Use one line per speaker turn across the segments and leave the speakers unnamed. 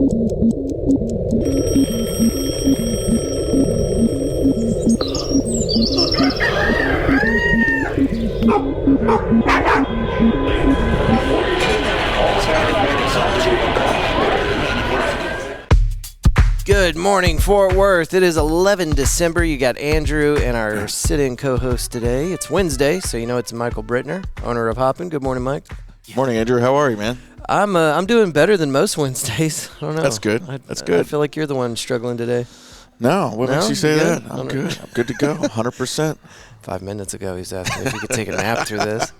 Good morning, Fort Worth. It is 11 December. You got Andrew and our sit-in co-host today. It's Wednesday, so you know it's Michael Brittner, owner of Hoppin'. Good morning, Mike.
Morning, Andrew. How are you, man?
I'm doing better than most Wednesdays. I don't know.
That's good. That's good.
I feel like you're the one struggling today.
No, what makes you say that? I'm
Okay.
good. I'm good to go. 100%.
5 minutes ago, he's asking if you could take a nap through this.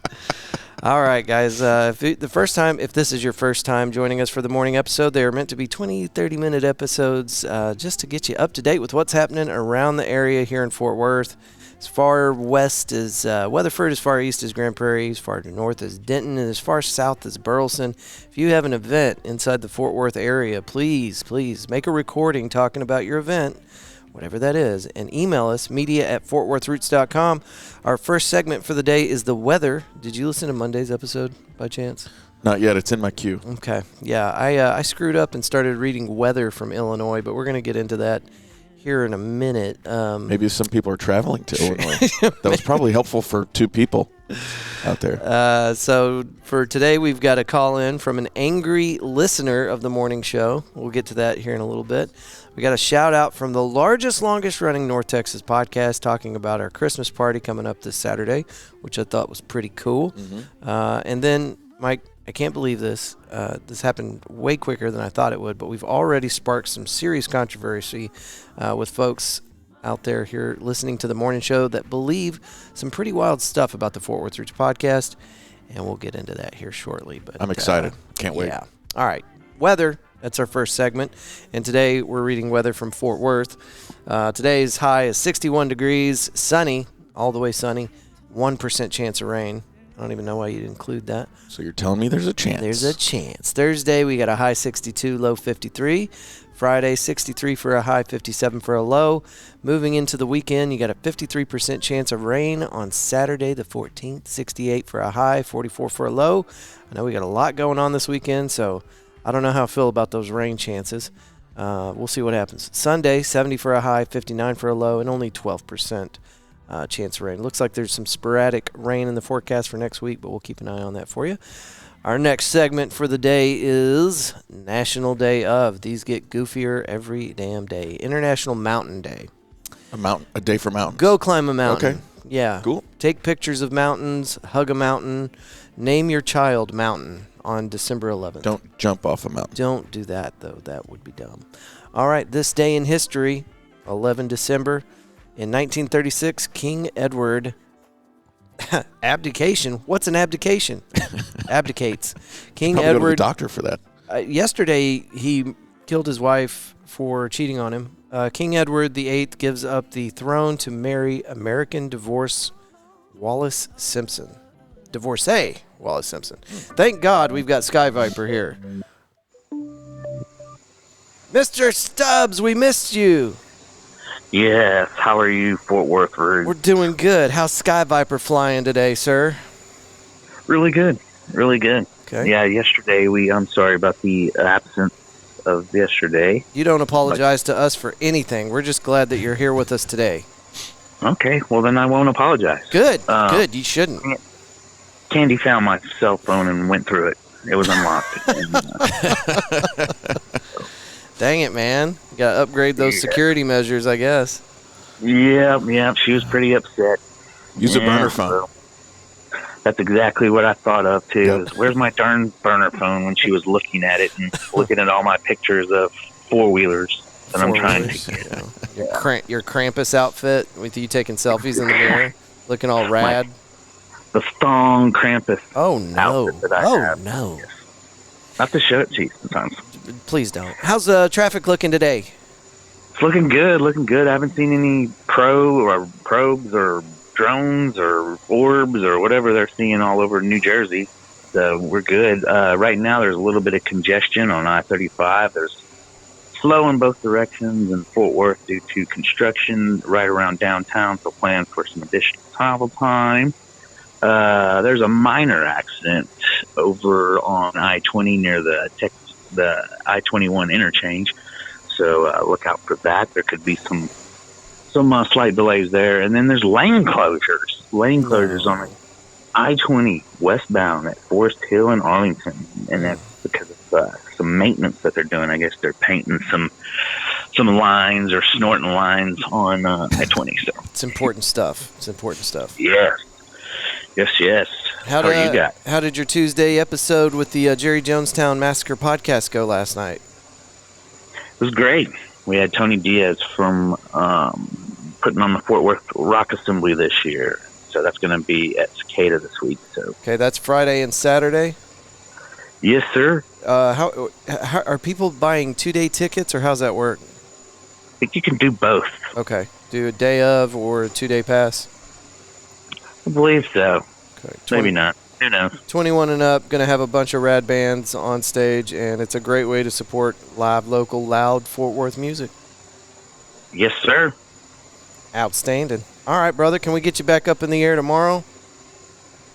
All right, guys. If this is your first time joining us for the morning episode, they are meant to be 20, 30-minute episodes just to get you up to date with what's happening around the area here in Fort Worth. As far west as Weatherford, as far east as Grand Prairie, as far north as Denton, and as far south as Burleson. If you have an event inside the Fort Worth area, please make a recording talking about your event, whatever that is, and email us, media@fortworthroots.com. Our first segment for the day is the weather. Did you listen to Monday's episode by chance?
Not yet. It's in my queue.
Okay. Yeah, I screwed up and started reading weather from Illinois, but we're going to get into that here in a minute.
Maybe some people are traveling to Illinois. That was probably helpful for two people out there.
So for today, we've got a call in from an angry listener of the morning show. We'll get to that here in a little bit. We got a shout out from the longest running North Texas podcast talking about our Christmas party coming up this Saturday, which I thought was pretty cool. Mm-hmm. And then, Mike, I can't believe this. This happened way quicker than I thought it would, but we've already sparked some serious controversy with folks out there here listening to the morning show that believe some pretty wild stuff about the Fort Worth Roots podcast, and we'll get into that here shortly. But
I'm excited. Can't wait.
Yeah. All right. Weather. That's our first segment, and today we're reading weather from Fort Worth. Today's high is 61 degrees, sunny, all the way sunny, 1% chance of rain. I don't even know why you'd include that.
So you're telling me there's a chance.
There's a chance. Thursday, we got a high 62, low 53. Friday, 63 for a high, 57 for a low. Moving into the weekend, you got a 53% chance of rain on Saturday the 14th, 68 for a high, 44 for a low. I know we got a lot going on this weekend, so I don't know how I feel about those rain chances. We'll see what happens. Sunday, 70 for a high, 59 for a low, and only 12% chance of rain. Looks like there's some sporadic rain in the forecast for next week, but we'll keep an eye on that for you. Our next segment for the day is National Day of. These get goofier every damn day. International Mountain Day.
A day for mountains.
Go climb a mountain.
Okay.
Yeah.
Cool.
Take pictures of mountains, hug a mountain, name your child Mountain on December 11th.
Don't jump off a mountain.
Don't do that, though. That would be dumb. All right, this day in history, 11 December. In 1936, King Edward abdication. What's an abdication? Abdicates. King
Probably
Edward.
go to the doctor for that.
Yesterday, he killed his wife for cheating on him. King Edward VIII gives up the throne to marry American divorcee Wallace Simpson. Thank God we've got Sky Viper here. Mr. Stubbs, we missed you.
Yes, how are you, Fort Worth Roots?
We're doing good. How's Sky Viper flying today, sir?
Really good.
Okay.
Yeah, yesterday I'm sorry about the absence of yesterday.
You don't apologize to us for anything. We're just glad that you're here with us today.
Okay, well then I won't apologize.
Good. You shouldn't.
Candy found my cell phone and went through it. It was unlocked.
Dang it, man. You got to upgrade those security measures, I guess.
Yeah, she was pretty upset.
Use a burner phone.
So that's exactly what I thought of, too.
Yep.
Is where's my darn burner phone when she was looking at it and looking at all my pictures of four-wheelers that I'm trying to get.
Your Krampus outfit with you taking selfies in the mirror, looking all rad.
The thong Krampus
no.
outfit that I have.
No.
Yes. I have to show it to you sometimes.
Please don't. How's traffic looking today?
It's looking good. I haven't seen any probes or drones or orbs or whatever they're seeing all over New Jersey. So we're good. Right now there's a little bit of congestion on I-35. There's slow in both directions in Fort Worth due to construction right around downtown, so plan for some additional travel time. There's a minor accident over on I-20 near the Texas the I-21 interchange. So look out for that. There could be some slight delays there. And then there's lane closures. Lane closures on the I-20 westbound at Forest Hill and Arlington. And that's because of some maintenance that they're doing. I guess they're painting some lines or snorting lines on I-20. So
it's important stuff.
Yes.
How did your Tuesday episode with the Jerry Jonestown Massacre podcast go last night?
It was great. We had Tony Diaz from putting on the Fort Worth Rock Assembly this year. So that's going to be at Cicada this week. So
okay, that's Friday and Saturday?
Yes, sir.
How are people buying 2-day tickets, or how's that work?
I think you can do both.
Okay. Do a day of or a 2-day pass?
I believe so.
Okay.
Maybe not. Who knows?
21 and up, going to have a bunch of rad bands on stage, and it's a great way to support live, local, loud Fort Worth music.
Yes, sir.
Outstanding. All right, brother, can we get you back up in the air tomorrow?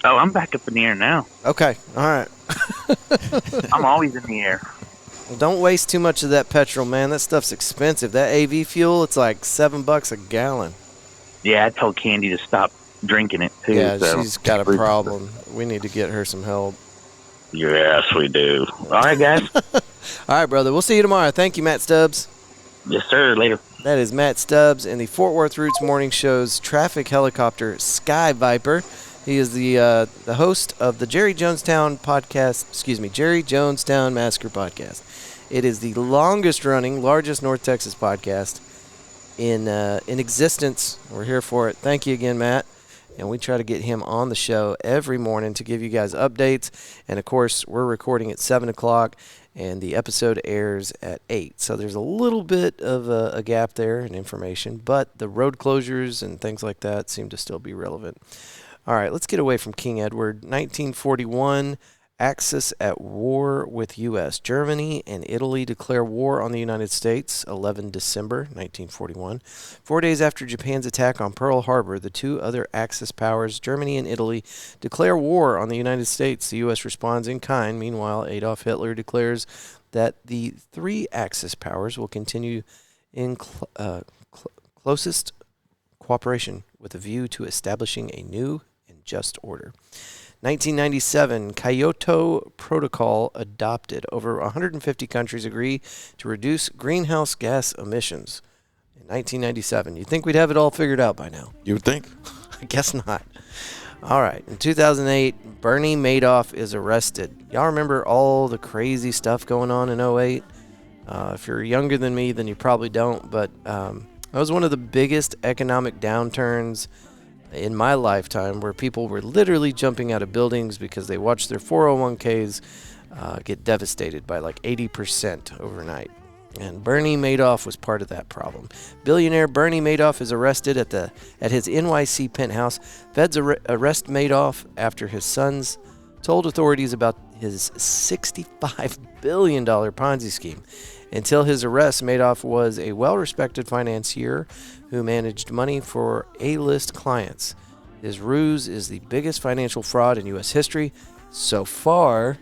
Oh, I'm back up in the air now.
Okay, all right.
I'm always in the air.
Well, don't waste too much of that petrol, man. That stuff's expensive. That AV fuel, it's like $7 a gallon.
Yeah, I told Candy to stop drinking it, too.
Yeah,
so.
She's got a problem. We need to get her some help.
Yes, we do. All right, guys.
All right, brother. We'll see you tomorrow. Thank you, Matt Stubbs.
Yes, sir. Later.
That is Matt Stubbs in the Fort Worth Roots Morning Show's traffic helicopter Sky Viper. He is the host of the Jerry Jonestown Massacre podcast. It is the longest-running, largest North Texas podcast in existence. We're here for it. Thank you again, Matt. And we try to get him on the show every morning to give you guys updates. And, of course, we're recording at 7 o'clock, and the episode airs at 8. So there's a little bit of a gap there in information, but the road closures and things like that seem to still be relevant. All right, let's get away from King Edward. 1941, Axis at war with U.S. Germany and Italy declare war on the United States, 11 December 1941. 4 days after Japan's attack on Pearl Harbor, the two other Axis powers, Germany and Italy, declare war on the United States. The U.S. responds in kind. Meanwhile, Adolf Hitler declares that the three Axis powers will continue in closest cooperation with a view to establishing a new and just order. 1997, Kyoto Protocol adopted. Over 150 countries agree to reduce greenhouse gas emissions. In 1997, you'd think we'd have it all figured out by now.
You would think.
I guess not. All right, in 2008, Bernie Madoff is arrested. Y'all remember all the crazy stuff going on in 2008? If you're younger than me, then you probably don't, but that was one of the biggest economic downturns in my lifetime, where people were literally jumping out of buildings because they watched their 401ks get devastated by like 80% overnight. And Bernie Madoff was part of that problem. Billionaire Bernie Madoff is arrested at his NYC penthouse. Feds arrest Madoff after his sons told authorities about his $65 billion Ponzi scheme. Until his arrest, Madoff was a well-respected financier who managed money for A-list clients. His ruse is the biggest financial fraud in U.S. history so far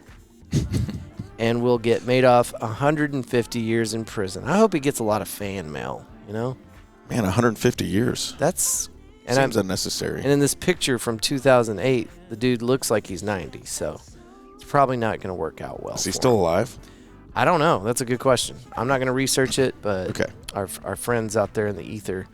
and will get Madoff 150 years in prison. I hope he gets a lot of fan mail, you know?
Man, 150 years.
Seems
unnecessary.
And in this picture from 2008, the dude looks like he's 90, so it's probably not going to work out well.
Is he still alive?
I don't know. That's a good question. I'm not going to research it, but
okay.
Our friends out there in the ether,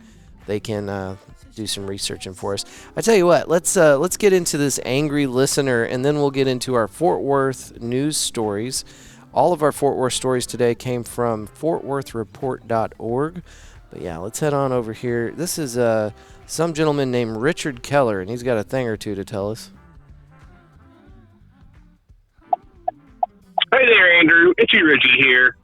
they can do some researching for us. I tell you what, let's get into this angry listener, and then we'll get into our Fort Worth news stories. All of our Fort Worth stories today came from fortworthreport.org. But yeah, let's head on over here. This is some gentleman named Richard Keller, and he's got a thing or two to tell us.
Hey there, Andrew. Itchy Richie here.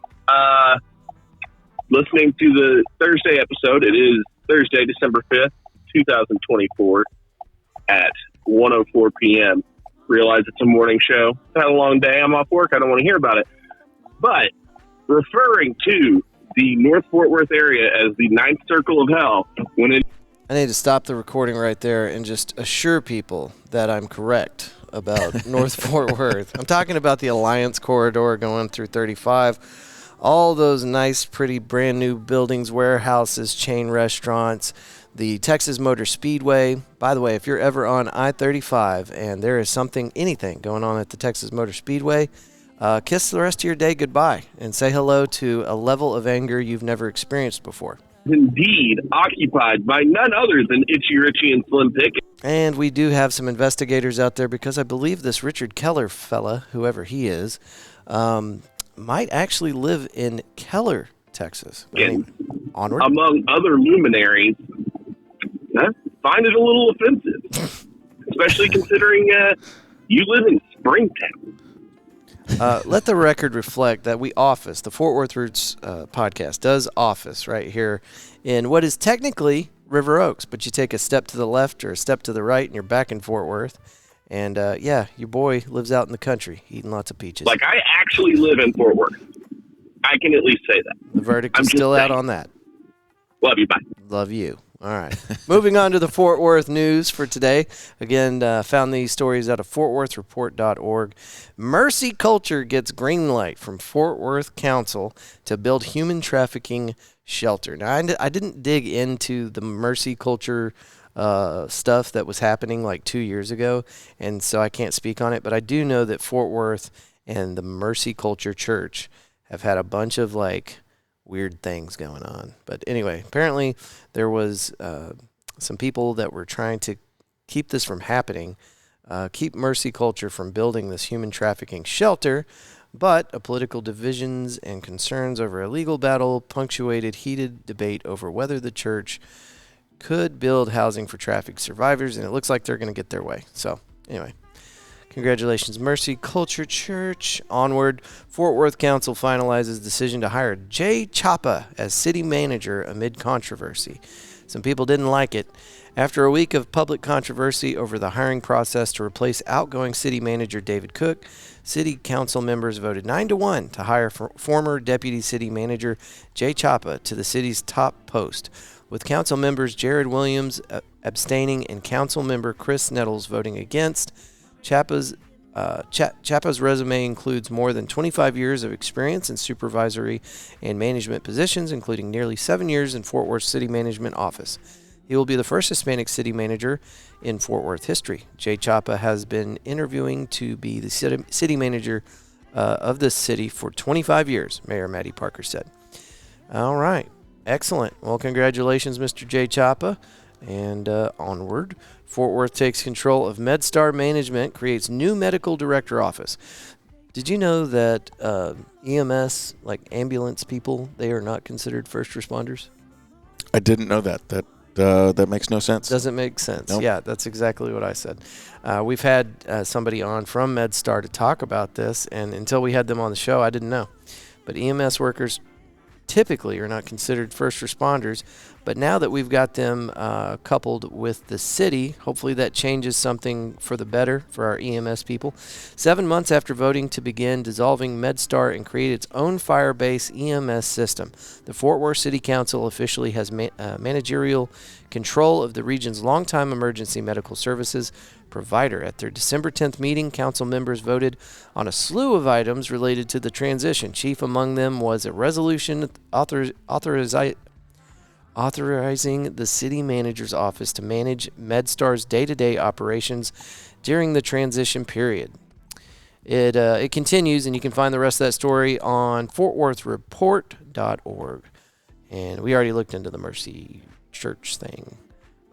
Listening to the Thursday episode. It is Thursday, December 5th, 2024 at 1:04 p.m. Realize it's a morning show. Had a long day. I'm off work. I don't want to hear about it. But referring to the North Fort Worth area as the ninth circle of hell, when it...
I need to stop the recording right there and just assure people that I'm correct. about North Fort Worth. I'm talking about the Alliance Corridor going through 35. All those nice, pretty, brand new buildings, warehouses, chain restaurants, the Texas Motor Speedway. By the way, if you're ever on I-35 and there is anything going on at the Texas Motor Speedway, kiss the rest of your day goodbye and say hello to a level of anger you've never experienced before.
Indeed, occupied by none other than Itchy Richie and Slim Pickens.
And we do have some investigators out there because I believe this Richard Keller fella, whoever he is, might actually live in Keller, Texas. Onward.
Among other luminaries, I find it a little offensive, especially considering you live in Springtown.
Let the record reflect that the Fort Worth Roots podcast does office right here in what is technically River Oaks, but you take a step to the left or a step to the right and you're back in Fort Worth. And your boy lives out in the country eating lots of peaches.
Like, I actually live in Fort Worth. I can at least say that.
The verdict is still out on that.
Love you. Bye.
Love you. All right. Moving on to the Fort Worth news for today. Again, found these stories out of fortworthreport.org. Mercy Culture gets green light from Fort Worth Council to build human trafficking shelter. Now, I didn't dig into the Mercy Culture stuff that was happening like 2 years ago, and so I can't speak on it, but I do know that Fort Worth and the Mercy Culture Church have had a bunch of weird things going on. But anyway, apparently there was some people that were trying to keep this from happening, keep Mercy Culture from building this human trafficking shelter, but political divisions and concerns over a legal battle punctuated heated debate over whether the church could build housing for traffic survivors, and it looks like they're going to get their way. So anyway, congratulations, Mercy Culture Church. Onward, Fort Worth Council finalizes decision to hire Jay Chapa as city manager amid controversy. Some people didn't like it. After a week of public controversy over the hiring process to replace outgoing city manager David Cook, city council members voted 9-1 to hire former deputy city manager Jay Chapa to the city's top post, with council members Jared Williams abstaining and council member Chris Nettles voting against. Chapa's resume includes more than 25 years of experience in supervisory and management positions, including nearly 7 years in Fort Worth City Management Office. He will be the first Hispanic city manager in Fort Worth history. Jay Chapa has been interviewing to be the city manager of this city for 25 years, Mayor Matty Parker said. All right. Excellent. Well, congratulations, Mr. Jay Chapa. And onward, Fort Worth takes control of MedStar Management, creates new medical director office. Did you know that EMS, like ambulance people, they are not considered first responders?
I didn't know that. That makes no sense.
Doesn't make sense.
Nope.
Yeah, that's exactly what I said. We've had somebody on from MedStar to talk about this, and until we had them on the show, I didn't know. But EMS workers typically are not considered first responders, but now that we've got them coupled with the city, hopefully that changes something for the better for our EMS people. 7 months after voting to begin dissolving MedStar and create its own fire-based EMS system, the Fort Worth City Council officially has managerial control of the region's longtime emergency medical services provider. At their December 10th meeting, council members voted on a slew of items related to the transition. Chief among them was a resolution authorizing the city manager's office to manage MedStar's day-to-day operations during the transition period. It continues, and you can find the rest of that story on fortworthreport.org. And we already looked into the Mercy Church thing.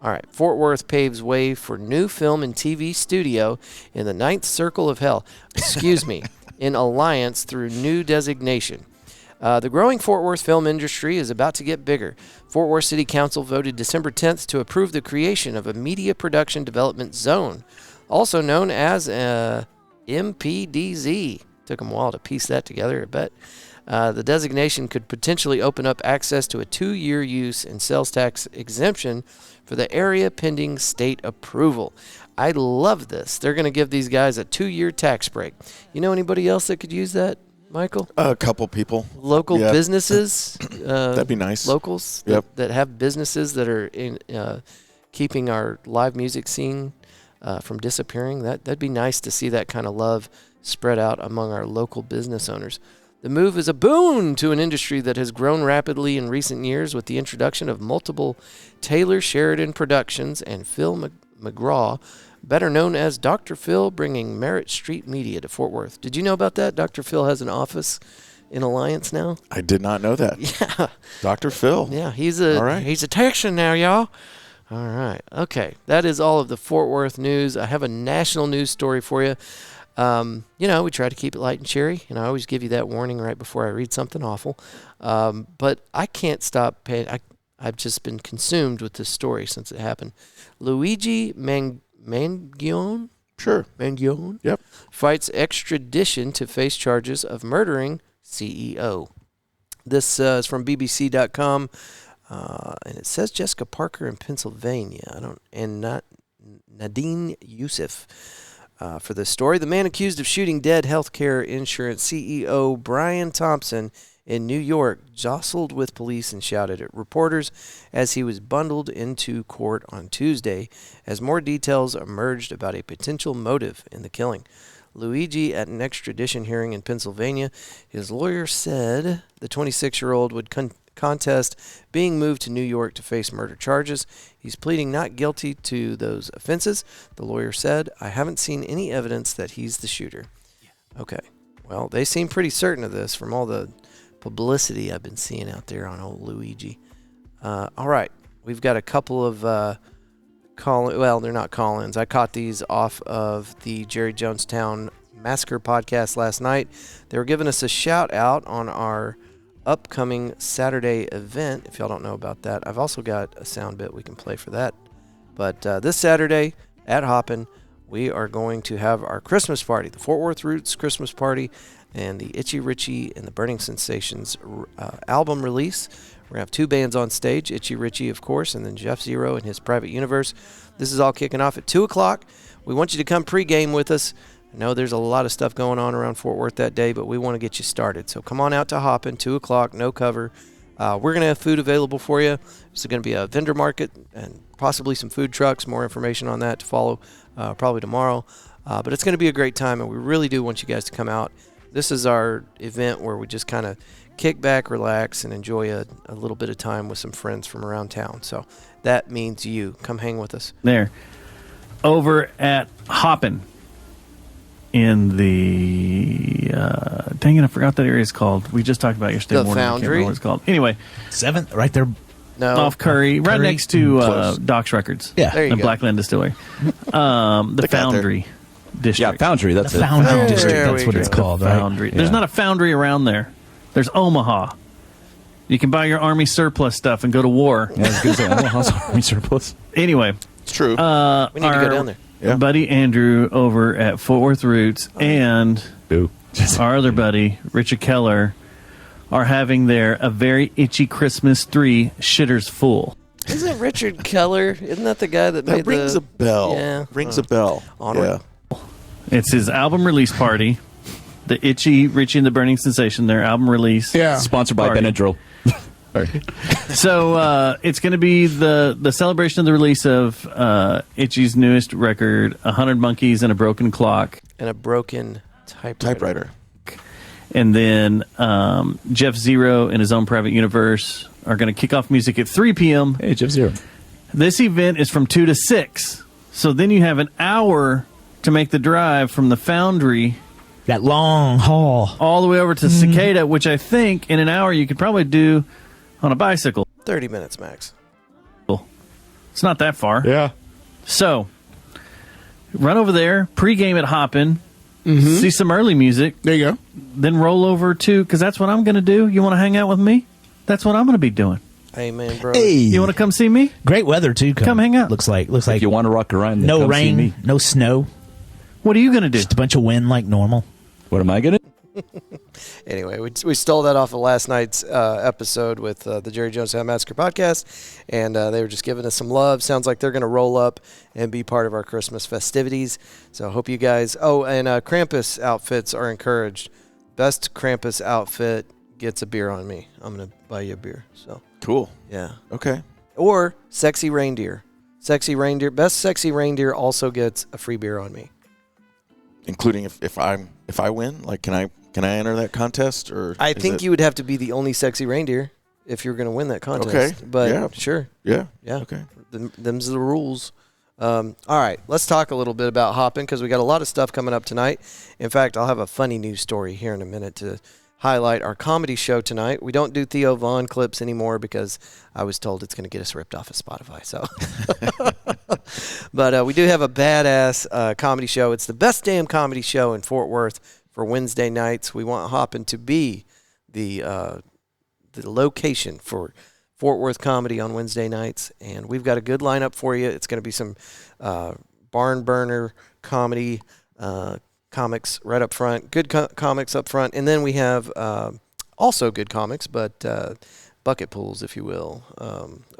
All right, Fort Worth paves way for new film and TV studio in the 9th Circle of Hell. Excuse me, in Alliance through new designation. The growing Fort Worth film industry is about to get bigger. Fort Worth City Council voted December 10th to approve the creation of a Media Production Development Zone, also known as MPDZ. Took them a while to piece that together, I bet. The designation could potentially open up access to a 2-year use and sales tax exemption for the area pending state approval. I love this. They're going to give these guys a 2-year tax break. You know anybody else that could use that, Michael?
A couple people.
Local businesses.
That'd be nice.
Locals that have businesses that are in keeping our live music scene from disappearing. That'd be nice to see that kind of love spread out among our local business owners. The move is a boon to an industry that has grown rapidly in recent years with the introduction of multiple Taylor Sheridan Productions and Phil McGraw, better known as Dr. Phil, bringing Merritt Street Media to Fort Worth. Did you know about that? Dr. Phil has an office in Alliance now.
I did not know that.
Yeah.
Dr. Phil.
Yeah, he's a Texan now, y'all. All right. Okay. That is all of the Fort Worth news. I have a national news story for you. We try to keep it light and cheery, and I always give you that warning right before I read something awful. But I can't stop paying. I've just been consumed with this story since it happened. Luigi Mangione?
Sure.
Mangione?
Yep.
Fights extradition to face charges of murdering CEO. This is from BBC.com, and it says Jessica Parker in Pennsylvania. Not Nadine Youssef. For this story, the man accused of shooting dead healthcare insurance CEO Brian Thompson in New York jostled with police and shouted at reporters as he was bundled into court on Tuesday as more details emerged about a potential motive in the killing. Luigi at an extradition hearing in Pennsylvania, his lawyer said the 26-year-old would contest being moved to New York to face murder charges. He's pleading not guilty to those offenses. The lawyer said, "I haven't seen any evidence that he's the shooter." Okay. Well, they seem pretty certain of this from all the publicity I've been seeing out there on old Luigi. All right. We've got a couple of they're not call-ins. I caught these off of the Jerry Jonestown Massacre podcast last night. They were giving us a shout out on our upcoming Saturday event. If y'all don't know about that, I've also got a sound bit we can play for that. But this Saturday at Hoppin', we are going to have our Christmas party, the Fort Worth Roots Christmas party, and the Itchy Richie and the Burning Sensations album release. We're going to have two bands on stage, Itchy Richie, of course, and then Jeff Zero and his Private Universe. This is all kicking off at 2 o'clock. We want you to come pregame with us. I know there's a lot of stuff going on around Fort Worth that day, but we want to get you started. So come on out to Hoppin', 2 o'clock, no cover. We're going to have food available for you. There's going to be a vendor market and possibly some food trucks. More information on that to follow probably tomorrow. But it's going to be a great time, and we really do want you guys to come out. This is our event where we just kind of kick back, relax, and enjoy a little bit of time with some friends from around town. So that means you. Come hang with us.
There. Over at Hoppin'. In the dang it, I forgot that area is called. We just talked about it yesterday morning.
The Foundry.
I can't remember what it's called. Anyway,
7th, right there.
No,
off Curry, right
Curry?
next to Doc's Records.
Yeah,
there you
the
go.
Blackland Distillery. The Foundry District.
Yeah, Foundry. That's
The
it.
Foundry
There
District.
we
That's what it's
go.
called,
The
right?
Foundry.
Yeah.
There's not a foundry around there. There's Omaha. You can buy your Army surplus stuff and go to war.
Yeah, I was going to say, Omaha's Army surplus.
Anyway,
It's true.
we need to go down there.
Yeah.
buddy Andrew over at Fort Worth Roots and
Boo.
our other buddy, Richard Keller, are having their A Very Itchy Christmas 3 Shitters Full.
Isn't Richard Keller? Isn't that the guy that made
that rings
the...
a bell.
Yeah.
Rings a bell.
Onward.
Yeah.
It's his album release party. The Itchy Richie and the Burning Sensation, their album release.
Yeah.
Sponsored by
Party.
Benadryl.
So it's going to be the celebration of the release of Itchy's newest record, 100 Monkeys and a Broken Clock.
And a broken typewriter.
And then Jeff Zero and his own Private Universe are going to kick off music at 3 p.m.
Hey, Jeff Zero.
This event is from 2 to 6. So then you have an hour to make the drive from the Foundry
That long haul.
all the way over to Cicada, which I think in an hour you could probably do on a bicycle.
30 minutes max.
It's not that far.
Yeah.
So run over there, pregame at Hoppin', see some early music,
There you go.
then roll over to, because that's what I'm going to do. You want to hang out with me? That's what I'm going to be doing.
Amen, bro.
Hey.
You want to come see me?
Great weather, too.
Come hang out.
Looks like
If you want to rock around, then
no
come see me.
rain, no snow.
What are you going to do?
Just a bunch of wind like normal.
What am I going to
Anyway, we stole that off of last night's episode with the Jerry Jonestown Massacre podcast, and they were just giving us some love. Sounds like they're going to roll up and be part of our Christmas festivities. So I hope you guys... Oh, and Krampus outfits are encouraged. Best Krampus outfit gets a beer on me. I'm going to buy you a beer. So
Cool.
yeah.
Okay.
Or sexy reindeer. Sexy reindeer. Best sexy reindeer also gets a free beer on me.
Including if I win, like can I enter that contest, or
I think you would have to be the only sexy reindeer if you're going to win that contest.
Okay.
But
Yeah.
sure.
Yeah.
Yeah.
Okay.
Them's the rules. All right, let's talk a little bit about hopping because we got a lot of stuff coming up tonight. In fact, I'll have a funny news story here in a minute to highlight our comedy show tonight. We don't do Theo Vaughn clips anymore because I was told it's going to get us ripped off of Spotify. So, but we do have a badass comedy show. It's the best damn comedy show in Fort Worth for Wednesday nights. We want Hoppin' to be the location for Fort Worth comedy on Wednesday nights, and we've got a good lineup for you. It's going to be some barn burner comedy comics right up front, good comics up front, and then we have also good comics, but bucket pools, if you will,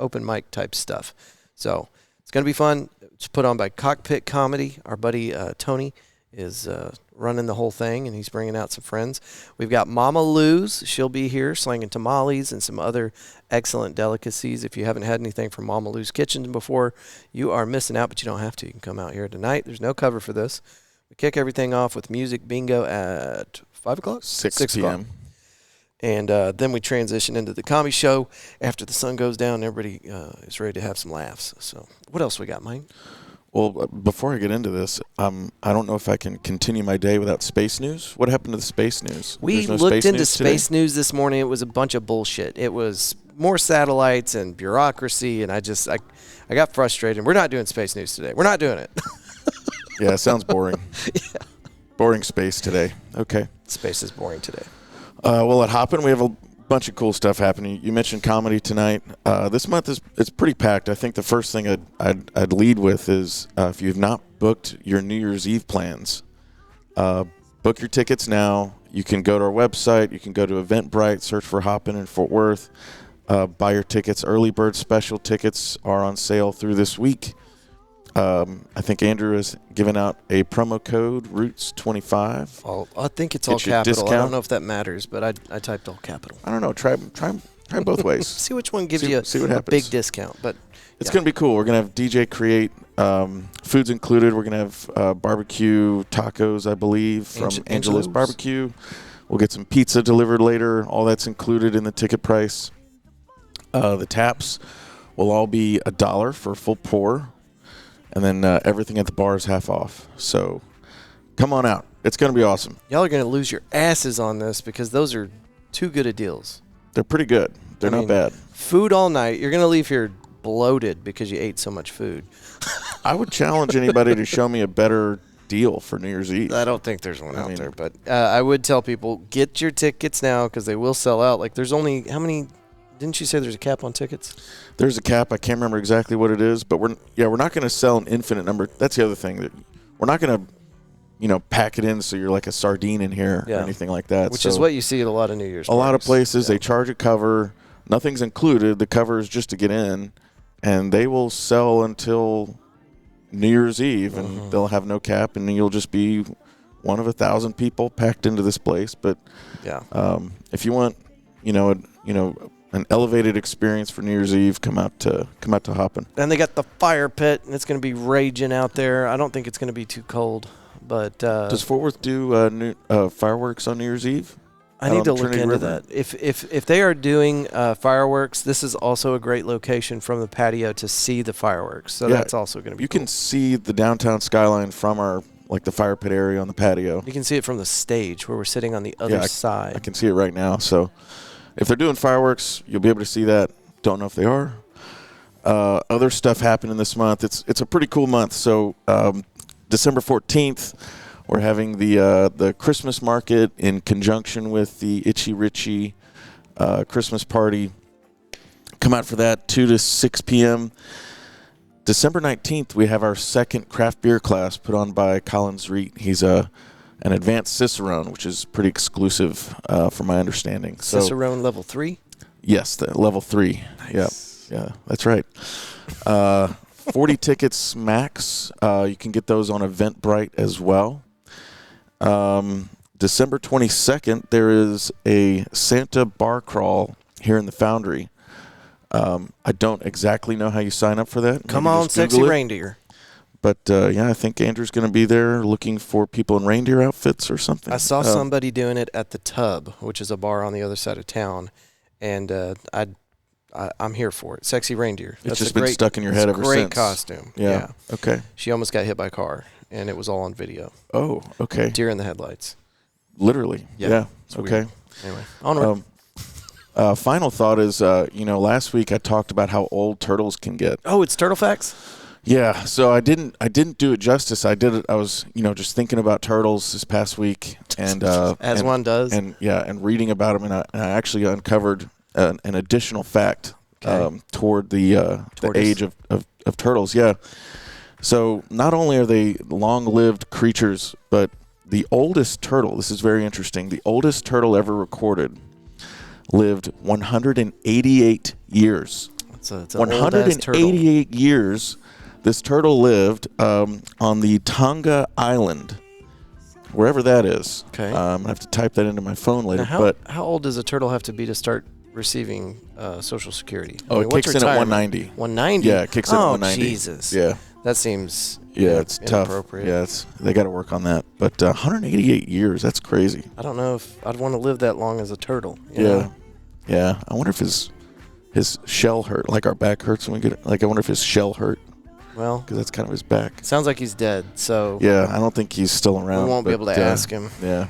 open mic type stuff. So it's going to be fun. It's put on by Cockpit Comedy. Our buddy Tony is running the whole thing, and he's bringing out some friends. We've got Mama Lou's. She'll be here slinging tamales and some other excellent delicacies. If you haven't had anything from Mama Lou's Kitchen before, you are missing out, but you don't have to. You can come out here tonight. There's no cover for this. We kick everything off with music bingo at 5 o'clock?
6 p.m.
And then we transition into the comedy show. After the sun goes down, everybody is ready to have some laughs. So what else we got, Mike?
Well, before I get into this, I don't know if I can continue my day without space news. What happened to the space news?
We looked into space news this morning. It was a bunch of bullshit. It was more satellites and bureaucracy, and I got frustrated. We're not doing space news today. We're not doing it.
Yeah, it sounds boring.
Yeah.
Boring space today. Okay.
Space is boring today.
Well, at Hoppin', we have a bunch of cool stuff happening. You mentioned comedy tonight. This month it's pretty packed. I think the first thing I'd lead with is if you've not booked your New Year's Eve plans, book your tickets now. You can go to our website. You can go to Eventbrite, search for Hoppin' in Fort Worth. Buy your tickets. Early bird special tickets are on sale through this week. I think Andrew has given out a promo code, Roots25.
I think it's all capital.
Discount.
I don't know if that matters, but I typed all capital.
I don't know. Try both ways.
See which one gives you
see what
a
happens.
big discount. But
it's going to be cool. We're going to have DJ create foods included. We're going to have barbecue tacos, I believe, from Angelo's Barbecue. We'll get some pizza delivered later. All that's included in the ticket price. The taps will all be $1 for a full pour. And then everything at the bar is half off. So come on out. It's going to be awesome.
Y'all are going to lose your asses on this because those are too good of deals.
They're pretty good. They're not bad.
Food all night. You're going to leave here bloated because you ate so much food.
I would challenge anybody to show me a better deal for New Year's Eve.
I don't think there's one out there. But I would tell people, get your tickets now because they will sell out. Like there's only, how many? Didn't you say there's a cap on tickets?
There's a cap. I can't remember exactly what it is, but we're not going to sell an infinite number. That's the other thing, that we're not going to, pack it in so you're like a sardine in here or anything like that.
Which is what you see at a lot of New Year's
parties. A lot of places, they charge a cover. Nothing's included. The cover is just to get in, and they will sell until New Year's Eve, and they'll have no cap, and you'll just be one of 1,000 people packed into this place. But if you want, an elevated experience for New Year's Eve, come out to Hoppin'.
And they got the fire pit, and it's going to be raging out there. I don't think it's going to be too cold. But
does Fort Worth do fireworks on New Year's Eve?
I need to look into that. If they are doing fireworks, this is also a great location from the patio to see the fireworks. So that's also going to be.
You can see the downtown skyline from our the fire pit area on the patio.
You can see it from the stage where we're sitting on the other side.
I can see it right now. So. If they're doing fireworks, you'll be able to see that. Don't know if they are. Other stuff happening this month. It's a pretty cool month. So December 14th, we're having the Christmas market in conjunction with the Itchy Richie Christmas party. Come out for that, 2 to 6 p.m. December 19th, we have our second craft beer class put on by Collins Reet. He's an advanced Cicerone, which is pretty exclusive from my understanding.
Cicerone level 3?
Yes, the level 3.
Nice.
Yeah, that's right. 40 tickets max. You can get those on Eventbrite as well. December 22nd, there is a Santa bar crawl here in the Foundry. I don't exactly know how you sign up for that.
Come
Maybe
on,
just Google
sexy
it.
reindeer.
But yeah, I think Andrew's going to be there looking for people in reindeer outfits or something.
I saw somebody doing it at the Tub, which is a bar on the other side of town, and I'm here for it. Sexy reindeer.
It's just been stuck in your head ever since.
Great costume.
Yeah. Okay.
She almost got hit by a car, and it was all on video.
Oh, okay.
Deer in the headlights.
Literally. Yeah. Okay.
Weird. Anyway, onward.
Final thought is, last week I talked about how old turtles can get.
Oh, it's Turtle Facts?
Yeah, so I didn't do it justice. I did it. I was, just thinking about turtles this past week, and
one does,
and reading about them, and I actually uncovered an additional fact toward the age of turtles. Yeah, so not only are they long-lived creatures, but the oldest turtle. This is very interesting. The oldest turtle ever recorded lived 188 years.
It's
188 years. This turtle lived on the Tonga Island, wherever that is.
Okay.
I'm going to have to type that into my phone later.
Now how old does a turtle have to be to start receiving Social Security?
It kicks in at 190.
190?
Yeah, it kicks in at 190.
Oh, Jesus.
Yeah.
That seems
it's tough.
inappropriate.
Yeah, they got to work on that. But 188 years, that's crazy.
I don't know if I'd want to live that long as a turtle.
Yeah. I wonder if his shell hurt, like our back hurts when we get it. Like, I wonder if his shell hurt.
Well,
because that's kind of his back.
Sounds like he's dead. So
yeah, I don't think he's still around.
We won't be able to ask him.
Yeah.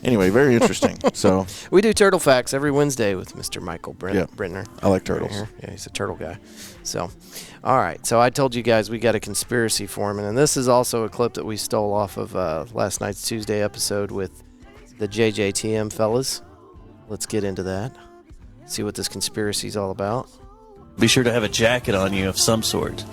Anyway, very interesting. So
we do Turtle Facts every Wednesday with Mr. Michael Brittner.
I like turtles.
Yeah, he's a turtle guy. So, all right. So I told you guys we got a conspiracy foreman, and this is also a clip that we stole off of last night's Tuesday episode with the JJTM fellas. Let's get into that. See what this conspiracy is all about.
Be sure to have a jacket on you of some sort,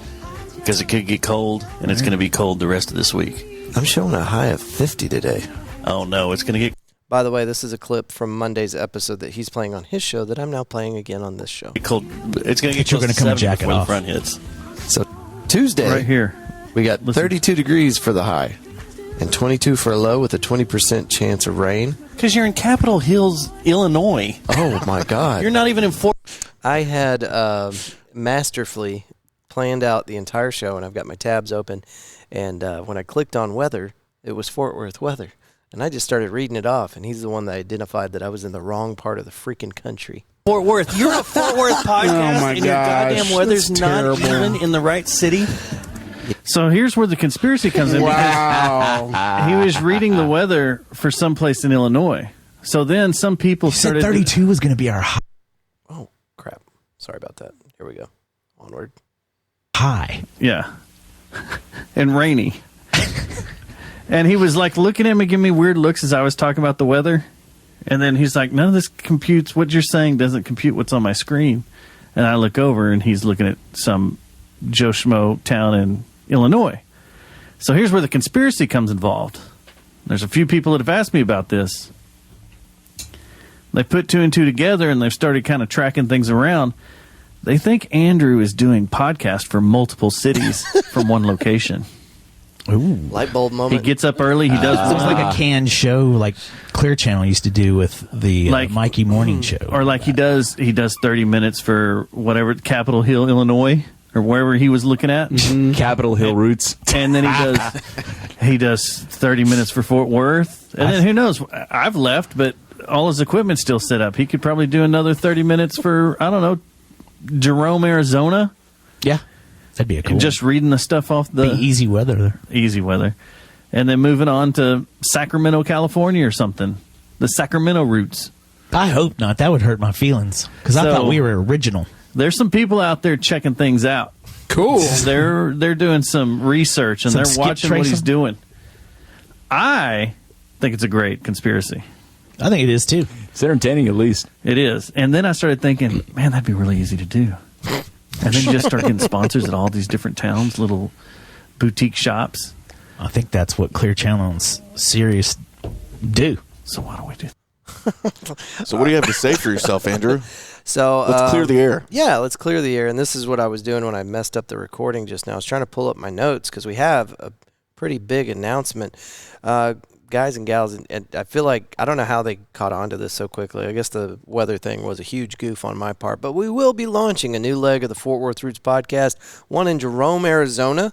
because it could get cold, and it's going to be cold the rest of this week.
I'm showing a high of 50 today.
Oh, no, it's going to get...
By the way, this is a clip from Monday's episode that he's playing on his show that I'm now playing again on this show.
Cold. It's going to get close to 70 before the front hits.
So Tuesday,
right here,
we got 32 degrees for the high and 22 for a low with a 20% chance of rain.
Because you're in Capitol Hills, Illinois.
Oh, my God.
You're not even in Fort...
I had masterfully planned out the entire show, and I've got my tabs open, and when I clicked on weather, it was Fort Worth weather, and I just started reading it off, and he's the one that identified that I was in the wrong part of the freaking country.
Fort Worth. You're a Fort Worth podcast,
my
and your goddamn weather's not even in the right city.
So here's where the conspiracy comes in.
Wow.
Because he was reading the weather for someplace in Illinois. So then some people
You said
started...
32 was going to be our
Oh, crap. Sorry about that. Here we go. Onward.
high.
Yeah. And rainy. And he was like looking at me, giving me weird looks as I was talking about the weather. And then he's like, none of this computes. What you're saying doesn't compute what's on my screen. And I look over and he's looking at some Joe Schmo town in Illinois. So here's where the conspiracy comes involved. There's a few people that have asked me about this. They put two and two together and they've started kind of tracking things around. They think Andrew is doing podcasts for multiple cities from one location.
Ooh.
Light bulb
He
moment.
gets up early. He does
Looks like a canned show like Clear Channel used to do with the Mikey Morning Show.
Or like he does 30 minutes for whatever, Capitol Hill, Illinois, or wherever he was looking at.
Capitol Hill roots.
And then he does 30 minutes for Fort Worth. And then who knows? I've left, but all his equipment's still set up. He could probably do another 30 minutes for, I don't know, Jerome, Arizona.
Yeah. That'd be a cool
And just reading the stuff off the...
Be easy weather there.
Easy weather. And then moving on to Sacramento, California or something. The Sacramento roots.
I hope not. That would hurt my feelings. Because I thought we were original.
There's some people out there checking things out.
Cool.
They're doing some research and they're watching what he's doing. I think it's a great conspiracy.
I think it is too.
It's entertaining at least.
It is. And then I started thinking, man, that'd be really easy to do. And then you just start getting sponsors at all these different towns, little boutique shops.
I think that's what Clear Channel and Sirius do.
So why don't we do
So what do you have to say for yourself, Andrew?
So
Let's clear the air.
Yeah, let's clear the air. And this is what I was doing when I messed up the recording just now. I was trying to pull up my notes because we have a pretty big announcement. guys and gals, and I feel like I don't know how they caught on to this so quickly. I guess the weather thing was a huge goof on my part, but we will be launching a new leg of the Fort Worth Roots podcast, one in Jerome, Arizona,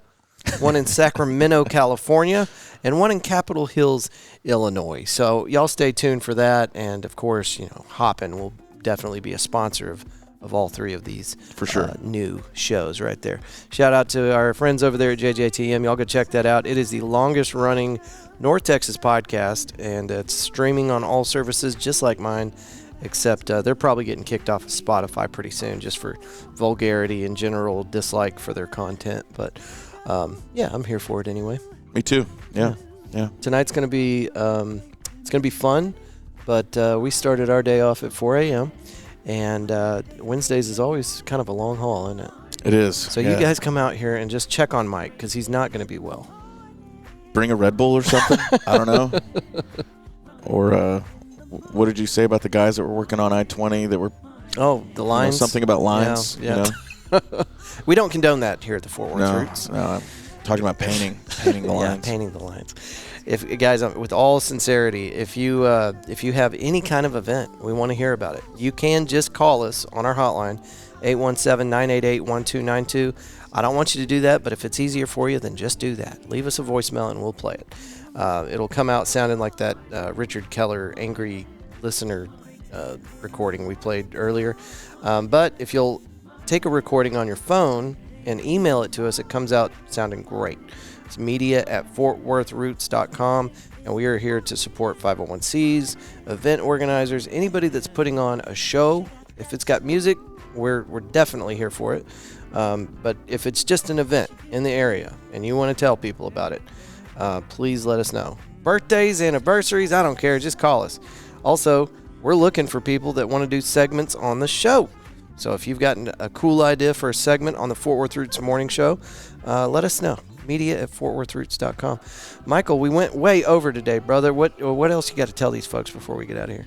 one in Sacramento, California, and one in Capitol Hills, Illinois. So y'all stay tuned for that, and of course, Hoppin' will definitely be a sponsor of all three of these
for sure
new shows right there. Shout out to our friends over there at JJTM. Y'all go check that out. It is the longest running North Texas podcast, and it's streaming on all services just like mine, except they're probably getting kicked off of Spotify pretty soon just for vulgarity and general dislike for their content. But yeah, I'm here for it anyway.
Me too. Yeah.
Tonight's going to be it's going to be fun, but we started our day off at 4 a.m. And Wednesdays is always kind of a long haul, isn't it?
It is.
So you guys come out here and just check on Mike because he's not going to be well.
Bring a Red Bull or something. I don't know. Or what did you say about the guys that were working on I-20 that were?
Oh, the lines.
Something about lines.
Yeah. We don't condone that here at the Fort Worth Roots.
No, I'm talking about painting the lines.
Yeah, painting the lines. If guys, with all sincerity, if you have any kind of event, we want to hear about it. You can just call us on our hotline, 817-988-1292. I don't want you to do that, but if it's easier for you, then just do that. Leave us a voicemail and we'll play it. It'll come out sounding like that Richard Keller angry listener recording we played earlier. But if you'll take a recording on your phone and email it to us, it comes out sounding great. It's media@fortworthroots.com, and we are here to support 501c, event organizers, anybody that's putting on a show. If it's got music, we're definitely here for it. But if it's just an event in the area and you want to tell people about it, please let us know. Birthdays, anniversaries, I don't care. Just call us. Also, we're looking for people that want to do segments on the show. So if you've gotten a cool idea for a segment on the Fort Worth Roots morning show, let us know. Media@fortworthroots.com. Michael, we went way over today, brother. What else you got to tell these folks before we get out of here?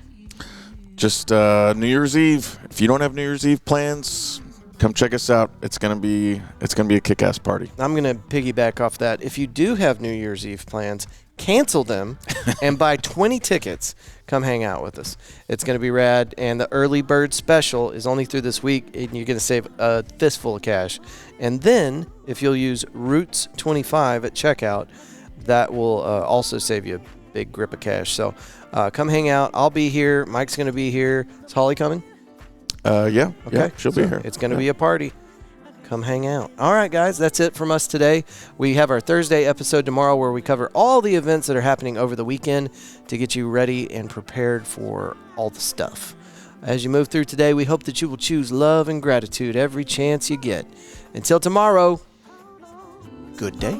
Just New Year's Eve. If you don't have New Year's Eve plans, come check us out. It's gonna be a kick-ass party.
I'm gonna piggyback off that. If you do have New Year's Eve plans, cancel them and buy 20 tickets. Come hang out with us. It's going to be rad, and the early bird special is only through this week, and you're going to save a fistful of cash. And then, if you'll use Roots25 at checkout, that will also save you a big grip of cash. So come hang out. I'll be here. Mike's going to be here. Is Holly coming?
Yeah.
Okay.
Yeah, she'll be here.
It's going to be a party. Come hang out. All right, guys, that's it from us today. We have our Thursday episode tomorrow where we cover all the events that are happening over the weekend to get you ready and prepared for all the stuff. As you move through today, we hope that you will choose love and gratitude every chance you get. Until tomorrow, good day.